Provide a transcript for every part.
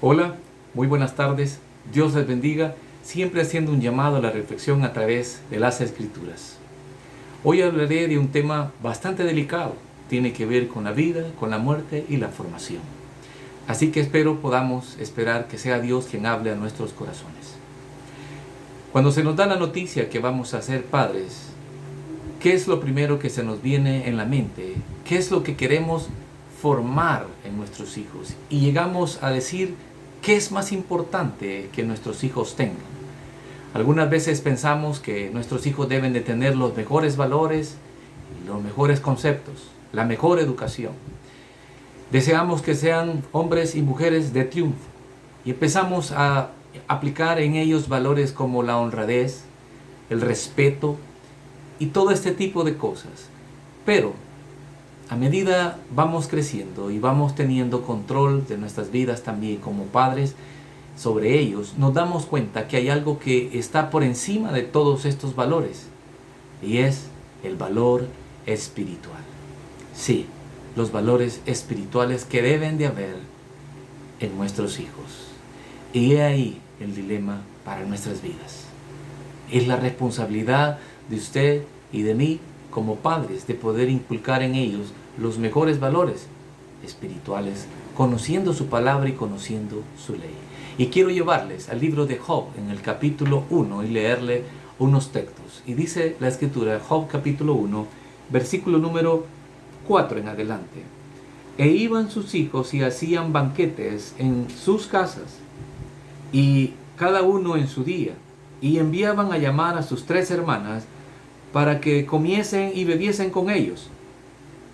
Hola, muy buenas tardes. Dios les bendiga, siempre haciendo un llamado a la reflexión a través de las Escrituras. Hoy hablaré de un tema bastante delicado. Tiene que ver con la vida, con la muerte y la formación. Así que podamos esperar que sea Dios quien hable a nuestros corazones. Cuando se nos da la noticia que vamos a ser padres, ¿qué es lo primero que se nos viene en la mente? ¿Qué es lo que queremos formar en nuestros hijos? Y llegamos a decir, ¿qué es más importante que nuestros hijos tengan? Algunas veces pensamos que nuestros hijos deben de tener los mejores valores, los mejores conceptos, la mejor educación. Deseamos que sean hombres y mujeres de triunfo y empezamos a aplicar en ellos valores como la honradez, el respeto y todo este tipo de cosas. Pero a medida vamos creciendo y vamos teniendo control de nuestras vidas también como padres sobre ellos, nos damos cuenta que hay algo que está por encima de todos estos valores, y es el valor espiritual. Sí, los valores espirituales que deben de haber en nuestros hijos. Y he ahí el dilema para nuestras vidas. Es la responsabilidad de usted y de mí como padres de poder inculcar en ellos los mejores valores espirituales, conociendo su palabra y conociendo su ley. Y quiero llevarles al libro de Job en el capítulo 1 y leerle unos textos. Y dice la escritura, Job capítulo 1, versículo número 4 en adelante. E iban sus hijos y hacían banquetes en sus casas, y cada uno en su día, y enviaban a llamar a sus 3 hermanas para que comiesen y bebiesen con ellos.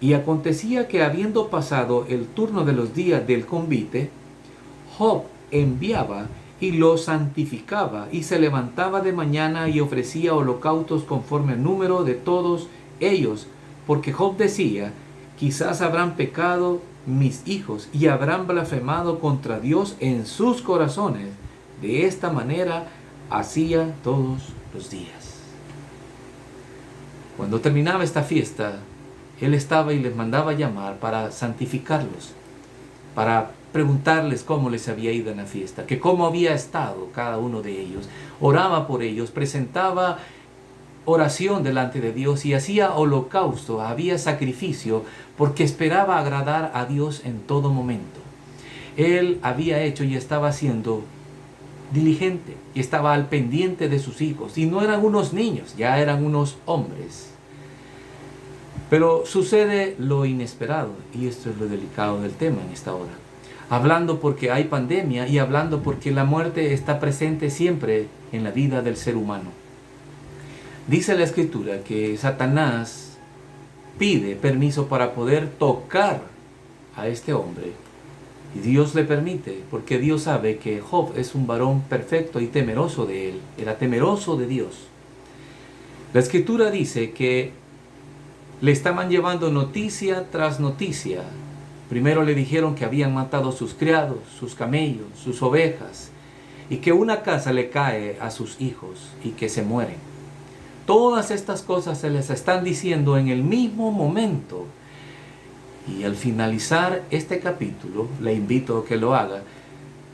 Y acontecía que habiendo pasado el turno de los días del convite, Job enviaba y los santificaba, y se levantaba de mañana y ofrecía holocaustos conforme al número de todos ellos, porque Job decía, quizás habrán pecado mis hijos y habrán blasfemado contra Dios en sus corazones. De esta manera hacía todos los días. Cuando terminaba esta fiesta, él estaba y les mandaba llamar para santificarlos, para preguntarles cómo les había ido en la fiesta, que cómo había estado cada uno de ellos. Oraba por ellos, presentaba oración delante de Dios y hacía holocausto, había sacrificio, porque esperaba agradar a Dios en todo momento. Él había hecho y estaba siendo diligente y estaba al pendiente de sus hijos, y no eran unos niños, ya eran unos hombres. Pero sucede lo inesperado, y esto es lo delicado del tema en esta hora. Hablando porque hay pandemia y hablando porque la muerte está presente siempre en la vida del ser humano. Dice la escritura que Satanás pide permiso para poder tocar a este hombre. Y Dios le permite, porque Dios sabe que Job es un varón perfecto y temeroso de él. Era temeroso de Dios. La escritura dice que le estaban llevando noticia tras noticia. Primero le dijeron que habían matado sus criados, sus camellos, sus ovejas, y que una casa le cae a sus hijos y que se mueren. Todas estas cosas se les están diciendo en el mismo momento. Y al finalizar este capítulo, le invito a que lo haga,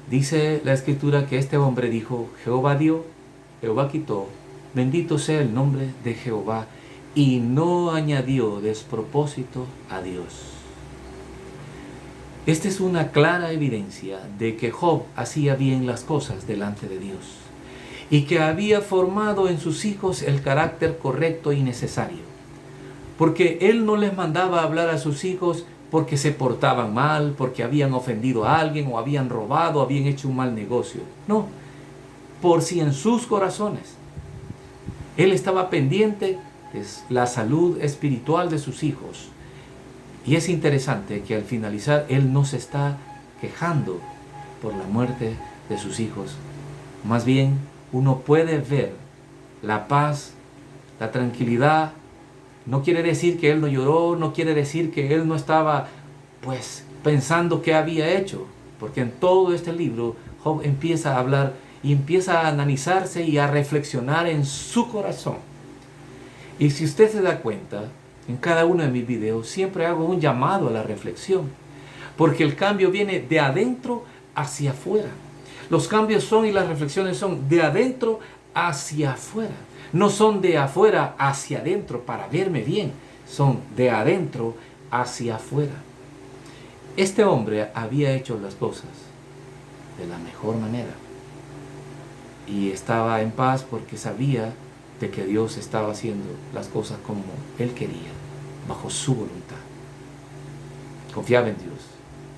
dice la escritura que este hombre dijo, Jehová dio, Jehová quitó, bendito sea el nombre de Jehová, y no añadió despropósito a Dios. Esta es una clara evidencia de que Job hacía bien las cosas delante de Dios y que había formado en sus hijos el carácter correcto y necesario. Porque él no les mandaba hablar a sus hijos porque se portaban mal, porque habían ofendido a alguien o habían robado, habían hecho un mal negocio. No, por si en sus corazones. Él estaba pendiente de la salud espiritual de sus hijos. Y es interesante que al finalizar él no se está quejando por la muerte de sus hijos. Más bien, uno puede ver la paz, la tranquilidad. No quiere decir que él no lloró, no quiere decir que él no estaba pensando qué había hecho. Porque en todo este libro Job empieza a hablar y empieza a analizarse y a reflexionar en su corazón. Y si usted se da cuenta, en cada uno de mis videos siempre hago un llamado a la reflexión, porque el cambio viene de adentro hacia afuera. Los cambios son y las reflexiones son de adentro hacia afuera. No son de afuera hacia adentro para verme bien. Son de adentro hacia afuera. Este hombre había hecho las cosas de la mejor manera. Y estaba en paz porque sabía de que Dios estaba haciendo las cosas como Él quería, bajo su voluntad. Confiaba en Dios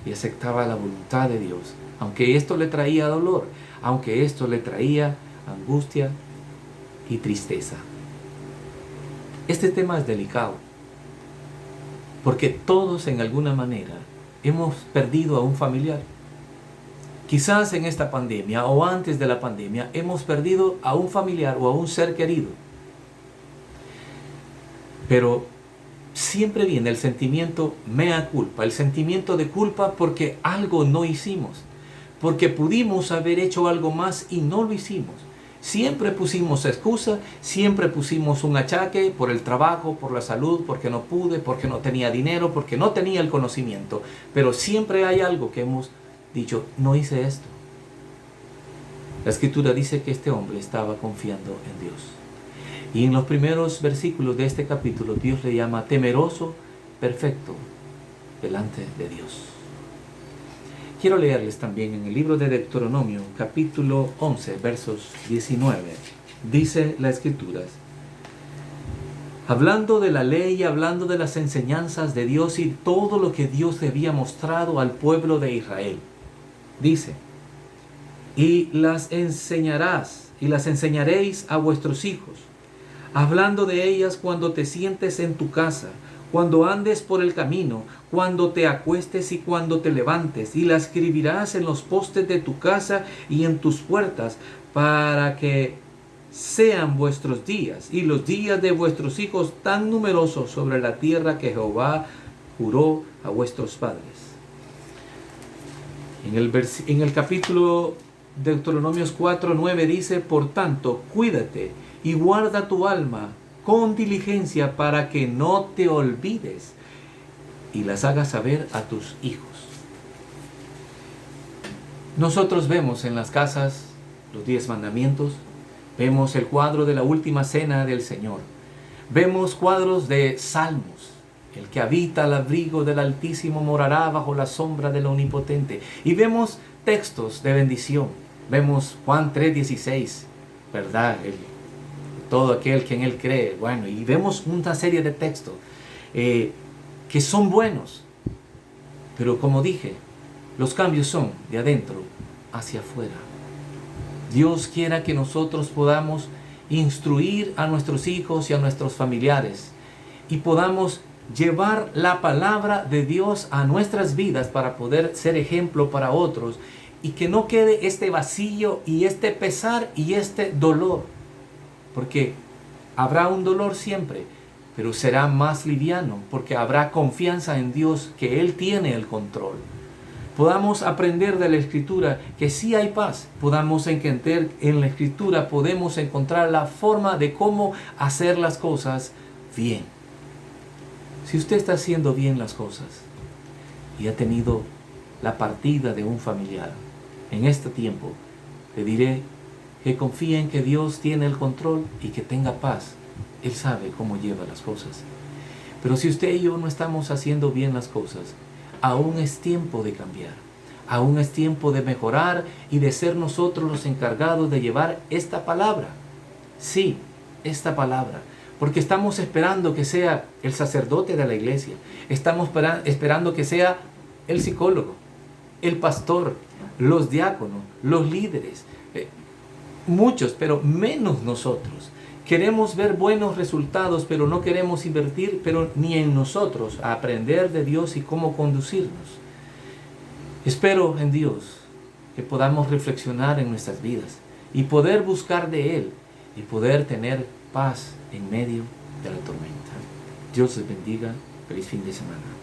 y aceptaba la voluntad de Dios, aunque esto le traía dolor, aunque esto le traía angustia y tristeza. Este tema es delicado, porque todos en alguna manera hemos perdido a un familiar. Quizás en esta pandemia o antes de la pandemia hemos perdido a un familiar o a un ser querido. Pero siempre viene el sentimiento mea culpa, el sentimiento de culpa porque algo no hicimos, porque pudimos haber hecho algo más y no lo hicimos. Siempre pusimos excusa, siempre pusimos un achaque por el trabajo, por la salud, porque no pude, porque no tenía dinero, porque no tenía el conocimiento. Pero siempre hay algo que hemos dicho, no hice esto. La Escritura dice que este hombre estaba confiando en Dios. Y en los primeros versículos de este capítulo, Dios le llama temeroso, perfecto, delante de Dios. Quiero leerles también en el libro de Deuteronomio, capítulo 11, versos 19. Dice las Escrituras, hablando de la ley y hablando de las enseñanzas de Dios y todo lo que Dios había mostrado al pueblo de Israel. Dice, y las enseñarás y las enseñaréis a vuestros hijos, hablando de ellas cuando te sientes en tu casa, cuando andes por el camino, cuando te acuestes y cuando te levantes, y las escribirás en los postes de tu casa y en tus puertas, para que sean vuestros días y los días de vuestros hijos tan numerosos sobre la tierra que Jehová juró a vuestros padres. En el capítulo de Deuteronomios 4:9 dice, por tanto, cuídate y guarda tu alma con diligencia para que no te olvides y las hagas saber a tus hijos. Nosotros vemos en las casas los 10 mandamientos, vemos el cuadro de la última cena del Señor, vemos cuadros de salmos. El que habita al abrigo del Altísimo morará bajo la sombra del Omnipotente. Y vemos textos de bendición. Vemos Juan 3:16, ¿verdad? Todo aquel que en Él cree. Bueno, y vemos una serie de textos que son buenos. Pero como dije, los cambios son de adentro hacia afuera. Dios quiera que nosotros podamos instruir a nuestros hijos y a nuestros familiares y podamos llevar la palabra de Dios a nuestras vidas para poder ser ejemplo para otros y que no quede este vacío y este pesar y este dolor, porque habrá un dolor siempre, pero será más liviano porque habrá confianza en Dios que Él tiene el control. Podamos aprender de la Escritura que sí hay paz, podamos entender en la Escritura, podemos encontrar la forma de cómo hacer las cosas bien. Si usted está haciendo bien las cosas y ha tenido la partida de un familiar en este tiempo, le diré que confíe en que Dios tiene el control y que tenga paz. Él sabe cómo lleva las cosas. Pero si usted y yo no estamos haciendo bien las cosas, aún es tiempo de cambiar. Aún es tiempo de mejorar y de ser nosotros los encargados de llevar esta palabra. Sí, esta palabra. Porque estamos esperando que sea el sacerdote de la iglesia. Estamos esperando que sea el psicólogo, el pastor, los diáconos, los líderes. Muchos, pero menos nosotros. Queremos ver buenos resultados, pero no queremos invertir, pero ni en nosotros, a aprender de Dios y cómo conducirnos. Espero en Dios que podamos reflexionar en nuestras vidas y poder buscar de Él y poder tener paz en medio de la tormenta. Dios les bendiga. Feliz fin de semana.